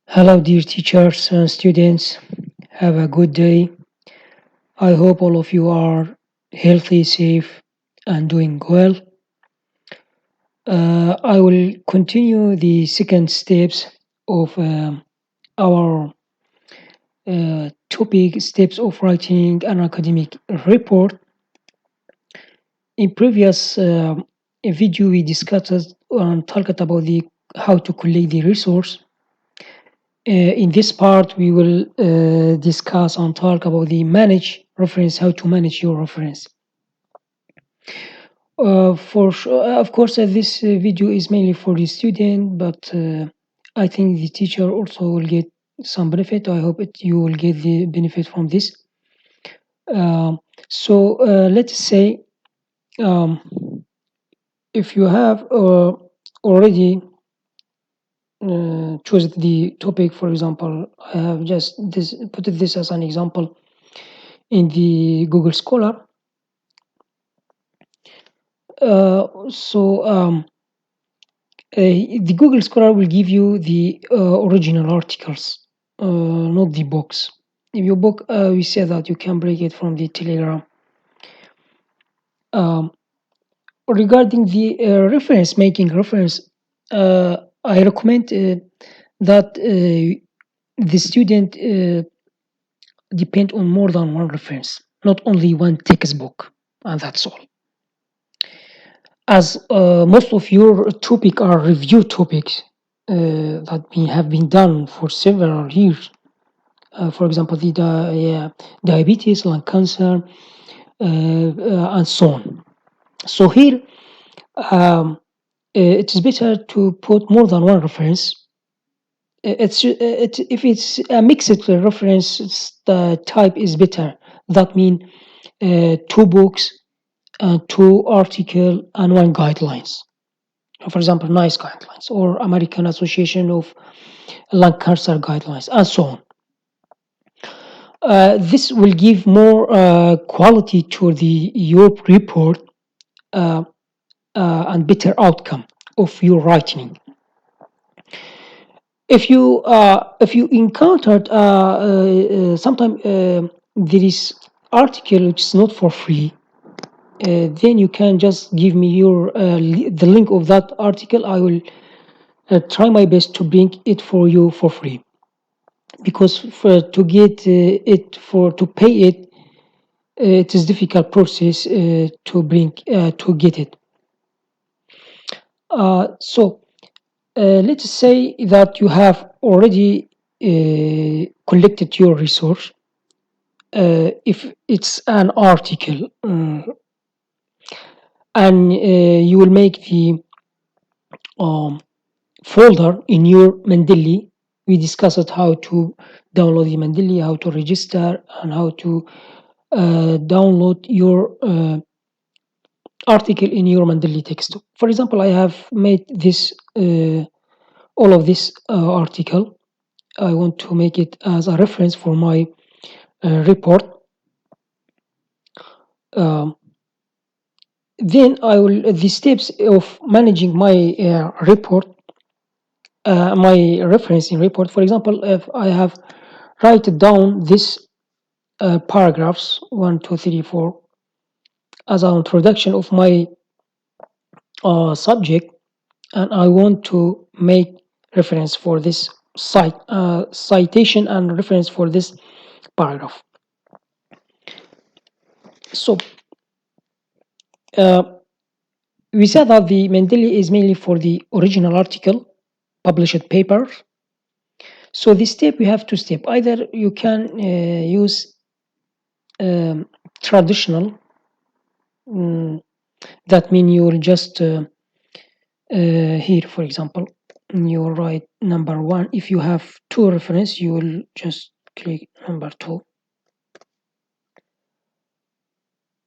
Hello, dear teachers and students. Have a good day. I hope all of you are healthy, safe, and doing well. I will continue the second steps of our topic steps of writing an academic report. In previous video, we discussed and talked about the how to collect the resource. In this part, we will discuss and talk about the manage reference, how to manage your reference. For sure, of course, this video is mainly for the student, but I think the teacher also will get some benefit. I hope you will get the benefit from this. Um, let's say um, if you have already choose the topic, for example, I have just put this as an example in the Google Scholar. The Google Scholar will give you the original articles, not the books. If your book, we say that you can break it from the Telegram. Um, Regarding the reference, making reference, I recommend that the student depend on more than one reference, not only one textbook, and that's all. As most of your topic are review topics that have been done for several years, for example, diabetes, lung cancer, and so on. So here, it is better to put more than one reference. If it's a mixed reference, the type is better. That means two books, two article, and one guidelines. For example, NICE guidelines or American Association of Lung Cancer guidelines, and so on. This will give more quality to the your report uh, and better outcome of your writing. If you encountered sometime there is article which is not for free, then you can just give me the link of that article. I will try my best to bring it for you for free, because to get it for to pay it, it is difficult process to get it. Let's say that you have already collected your resource. If it's an article, and you will make the um, folder in your Mendeley. We discussed how to download the Mendeley, how to register, and how to download your article in your Mendeley text. For example, I have made this all of this article. I want to make it as a reference for my report. Um, then I will the steps of managing my report, my reference in report. For example, if I have write down this paragraphs 1, 2, 3, 4 as an introduction of my subject, and I want to make reference for this citation and reference for this paragraph. So uh, we said that the Mendeley is mainly for the original article, published papers. So this step, we have two steps. Either you can use traditional, that means you will just here, for example, you will write number 1. If you have two reference, you will just click number 2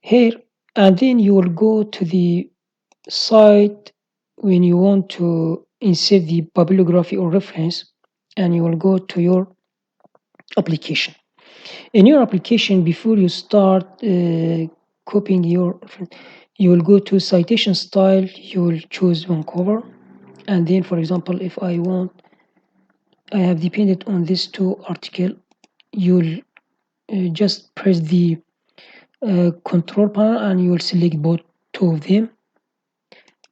here, and then you will go to the site when you want to insert the bibliography or reference, and you will go to your application. In your application, before you start copying you will go to citation style, you will choose Vancouver, and then, for example, if I want I have depended on these two articles. You'll just press the control panel and you will select both two of them,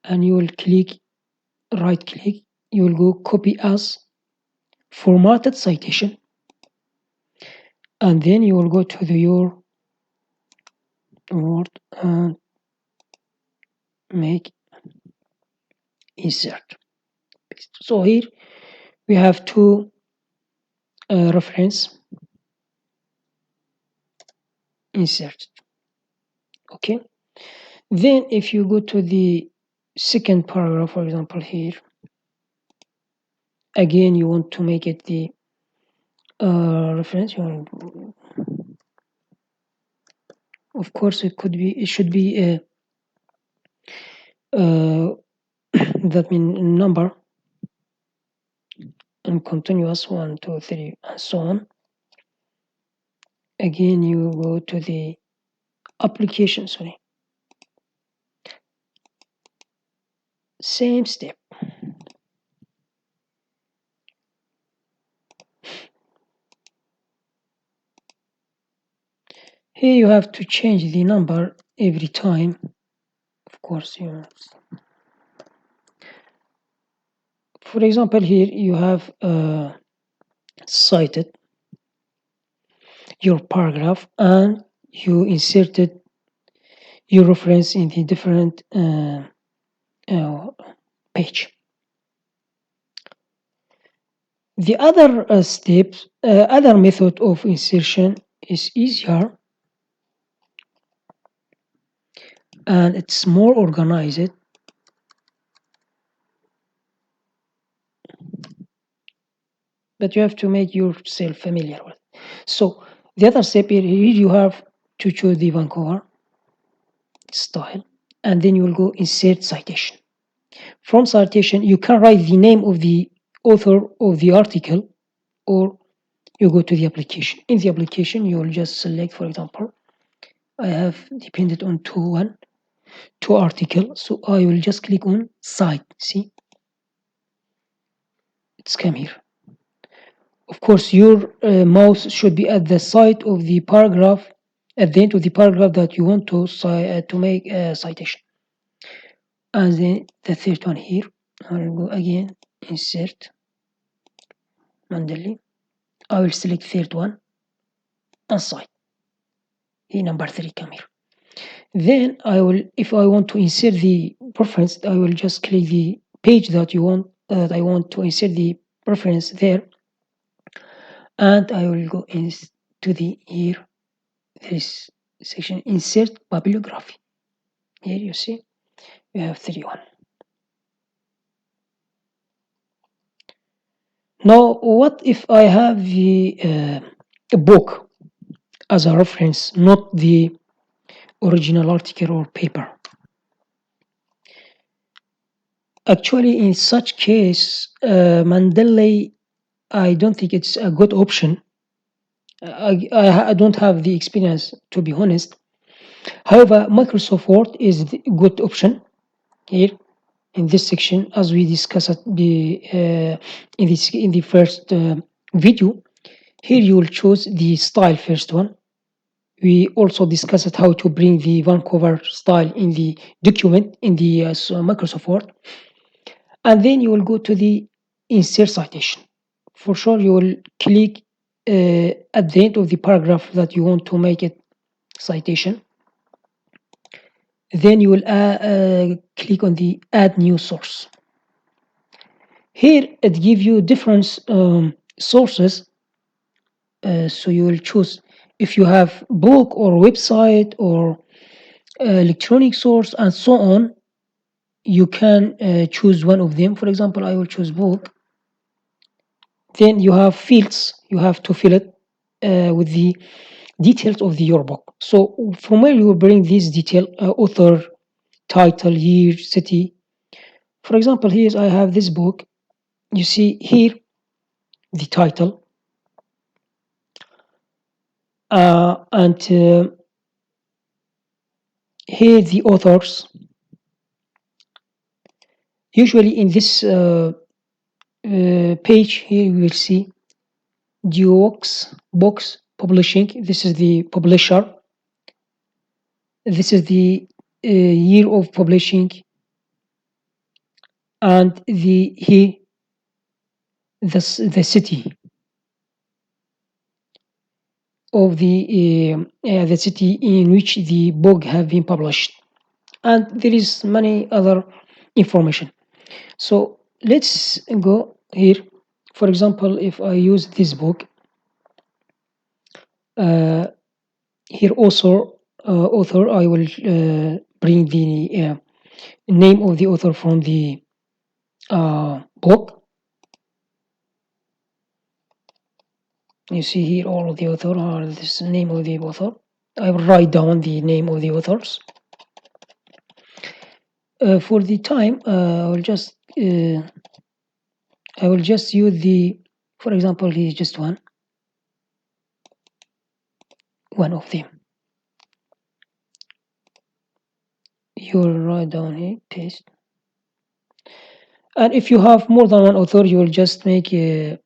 and you will right click, you will go copy as formatted citation, and then you will go to your Word and make insert. So here we have two reference insert. Okay. Then if you go to the second paragraph, for example, here, again you want to make it the reference. Of course, it should be a that mean number and continuous 1, 2, 3, and so on. Again, you go to the application. Sorry, same step. Here you have to change the number every time. Of course, for example, here you have cited your paragraph and you inserted your reference in the different page. The other other method of insertion is easier and it's more organized. But you have to make yourself familiar with. So the other step here, you have to choose the Vancouver style, and then you will go insert citation. From citation, you can write the name of the author of the article, or you go to the application. In the application, you will just select, for example, I have depended on two articles, so I will just click on cite. See, it's come here. Of course, your mouse should be at the side of the paragraph, at the end of the paragraph that you want to make a citation. And then the third one here, I will go again, insert, manually. I will select third one and cite. Here, number 3 come here. Then I will, if I want to insert the preference, I will just click the page that I want to insert the preference there, and I will go into the here. There is section insert bibliography. Here you see we have 3-1. Now, what if I have a book as a reference, not the original article or paper? Actually, in such case, Mendeley, I don't think it's a good option. I don't have the experience, to be honest. However, Microsoft Word is a good option here in this section, as we discussed in the first video. Here you will choose the style first one. We also discussed how to bring the Vancouver style in the document in the Microsoft Word. And then you will go to the insert citation. For sure, you will click at the end of the paragraph that you want to make it citation. Then you will click on the add new source. Here it gives you different sources. So you will choose if you have book or website or electronic source and so on. You can choose one of them. For example, I will choose book. Then you have fields. You have to fill it with the details of your book. So from where you will bring these detail, author, title, year, city. For example, here I have this book. You see here the title and here the authors. Usually in this page here you will see Duox Box Publishing. This is the publisher. This is the year of publishing, and the city of the city in which the book have been published, and there is many other information. So let's go here. For example, if I use this book, uh, here author, I will bring the name of the author from the book. You see here all of the author or this name of the author. I will write down the name of the authors. For the time, I will just use the, for example, here is just one of them. You will write down here, paste. And if you have more than one author, you will just make a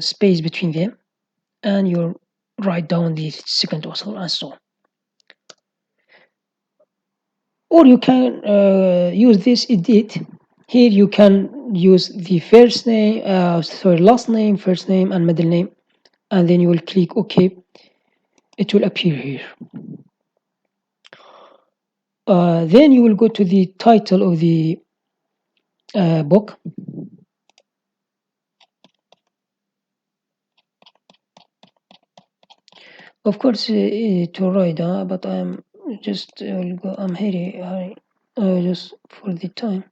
space between them, and you'll write down the second author and so on. Or you can use this edit. Here you can use the first name, last name, first name, and middle name, and then you will click OK. It will appear here. Then you will go to the title of the book. Of course, to write, but I'm just will go. I'm hurry, just for the time.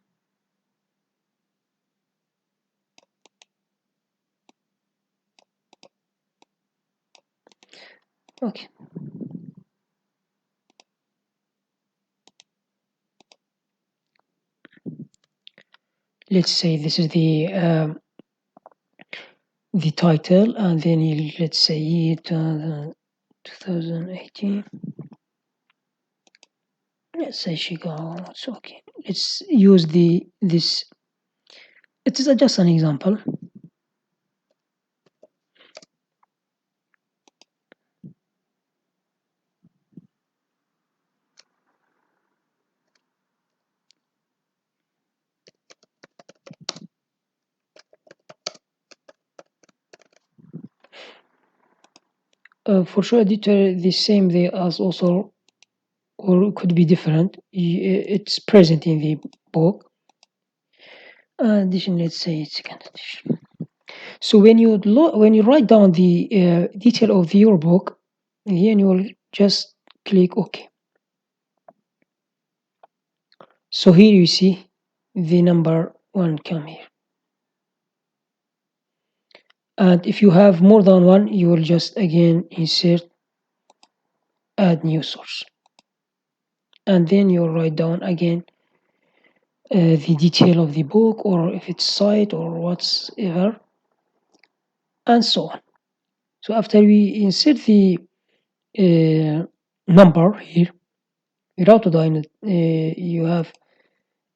Okay. Let's say this is the title, and then let's say year 2018. Let's say Chicago. It's okay. Let's use this. It is just an example. For sure, editor the same there as author, or it could be different. It's present in the book. Edition, let's say it's second edition. So when you write down the detail of your book, then you will just click OK. So here you see the number 1 come here. And if you have more than one, you will just again insert add new source. And then you'll write down again the detail of the book, or if it's site or whatsoever, and so on. So after we insert the number here, without the you have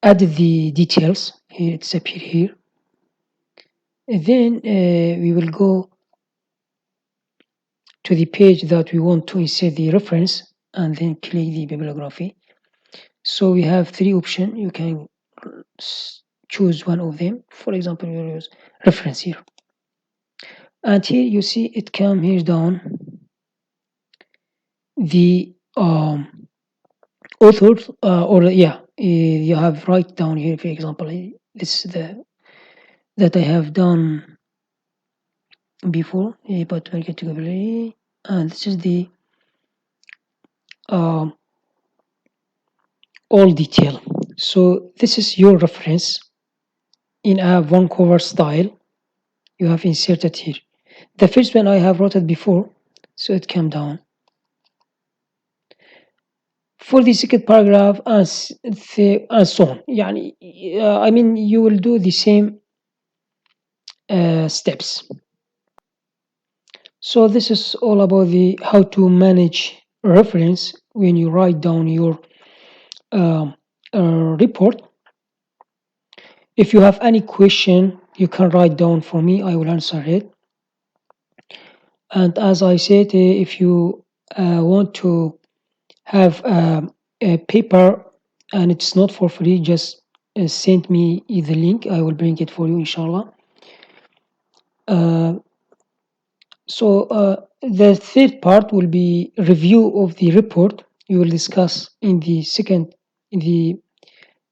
added the details. Here it's appear here. And then we will go to the page that we want to insert the reference, and then click the bibliography. So we have 3 options. You can choose one of them. For example, we'll use reference here. And here you see it come here down the authors you have write down here, for example, this is the that I have done before, but we'll get to library, and this is the all detail. So this is your reference in a one cover style. You have inserted here. The first one I have wrote it before, so it came down. For the second paragraph and so on. I mean, you will do the same steps. So this is all about the how to manage reference when you write down your report. If you have any question, you can write down for me. I will answer it. And as I said, if you want to have a paper and it's not for free, just send me the link. I will bring it for you, inshallah. Uh, the third part will be review of the report. We will discuss in the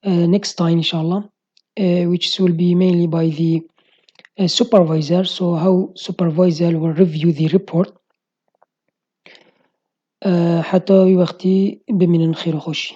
next time, inshallah, which will be mainly by the supervisor. So how supervisor will review the report. حتى وقتي بمن الخير خوشي